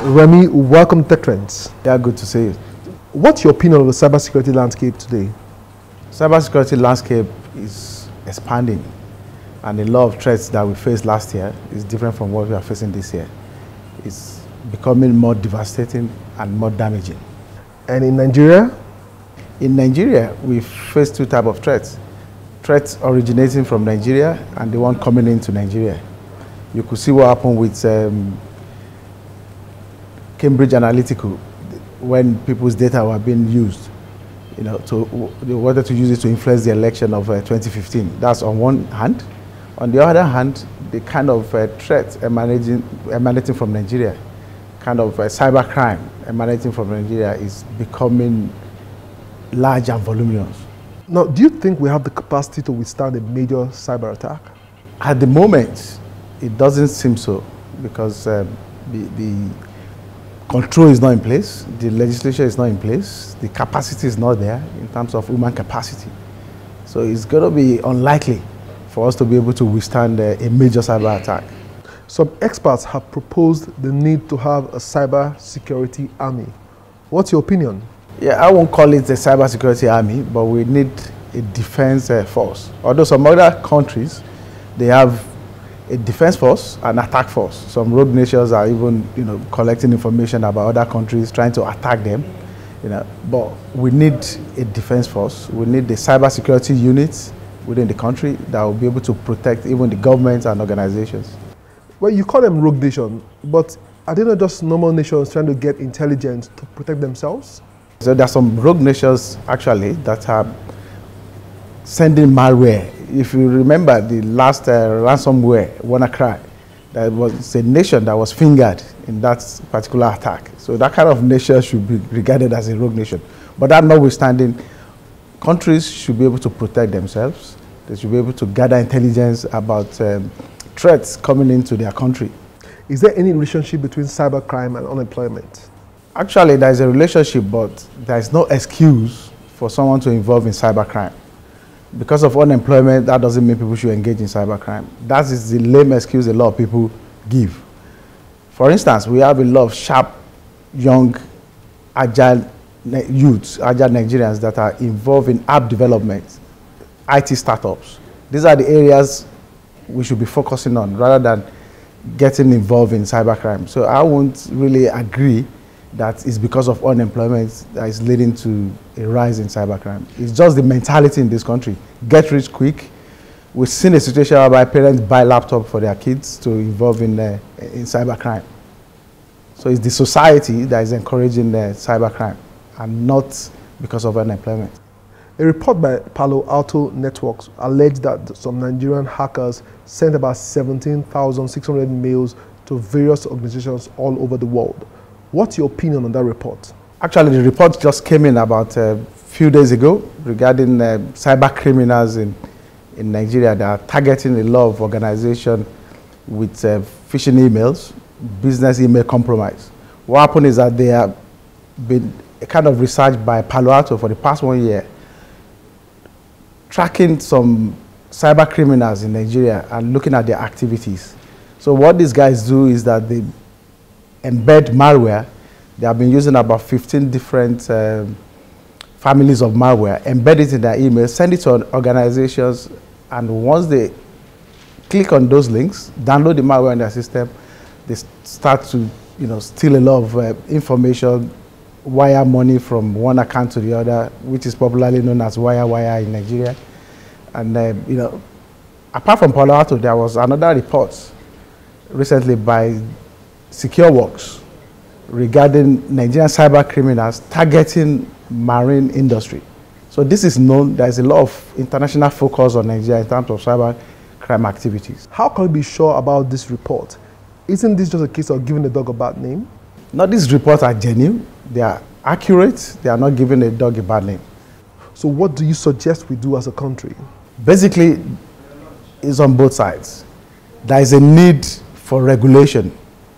Remy, welcome to Tech Trends. Yeah, good to see you. What's your opinion of the cybersecurity landscape today? Cybersecurity landscape is expanding, and a lot of threats that we faced last year is different from what we are facing this year. It's becoming more devastating and more damaging. And in Nigeria? In Nigeria, we face two types of threats. Threats originating from Nigeria and the one coming into Nigeria. You could see what happened with Cambridge Analytica when people's data were being used. They wanted to use it to influence the election of 2015. That's on one hand. On the other hand, the kind of threat emanating from Nigeria, kind of cyber crime emanating from Nigeria is becoming large and voluminous. Now, do you think we have the capacity to withstand a major cyber attack? At the moment, it doesn't seem so, because the control is not in place, the legislation is not in place, the capacity is not there in terms of human capacity. So it's going to be unlikely for us to be able to withstand a major cyber attack. Some experts have proposed the need to have a cyber security army. What's your opinion? Yeah, I won't call it a cyber security army, but we need a defense force. Although some other countries, they have a defense force and attack force. Some rogue nations are even, collecting information about other countries, trying to attack them. But we need a defense force. We need the cyber security units within the country that will be able to protect even the governments and organizations. Well, you call them rogue nations, but are they not just normal nations trying to get intelligence to protect themselves? So there are some rogue nations actually that are sending malware. If you remember the last ransomware, WannaCry, that was a nation that was fingered in that particular attack. So that kind of nation should be regarded as a rogue nation. But that notwithstanding, countries should be able to protect themselves. They should be able to gather intelligence about threats coming into their country. Is there any relationship between cybercrime and unemployment? Actually, there is a relationship, but there is no excuse for someone to involve in cybercrime. Because of unemployment, that doesn't mean people should engage in cybercrime. That is the lame excuse a lot of people give. For instance, we have a lot of sharp, young, agile youths, agile Nigerians that are involved in app development, IT startups. These are the areas we should be focusing on rather than getting involved in cybercrime. So I won't really agree that it's because of unemployment that is leading to a rise in cybercrime. It's just the mentality in this country. Get rich quick. We've seen a situation whereby parents buy laptops for their kids to involve in cybercrime. So it's the society that is encouraging cybercrime and not because of unemployment. A report by Palo Alto Networks alleged that some Nigerian hackers sent about 17,600 mails to various organizations all over the world. What's your opinion on that report? Actually, the report just came in about a few days ago regarding cyber criminals in Nigeria that are targeting a lot of organizations with phishing emails, business email compromise. What happened is that they have been kind of researched by Palo Alto for the past 1 year, tracking some cyber criminals in Nigeria and looking at their activities. So what these guys do is that they embed malware. They have been using about 15 different families of malware, embed it in their email, send it to organizations, and once they click on those links, download the malware in their system, they start to steal a lot of information, wire money from one account to the other, which is popularly known as wire in Nigeria. And apart from Palo Alto, there was another report recently by SecureWorks regarding Nigerian cyber criminals targeting marine industry. So this is known. There is a lot of international focus on Nigeria in terms of cyber crime activities. How can we be sure about this report? Isn't this just a case of giving the dog a bad name? No, these reports are genuine. They are accurate. They are not giving a dog a bad name. So what do you suggest we do as a country? Basically, it's on both sides. There is a need for regulation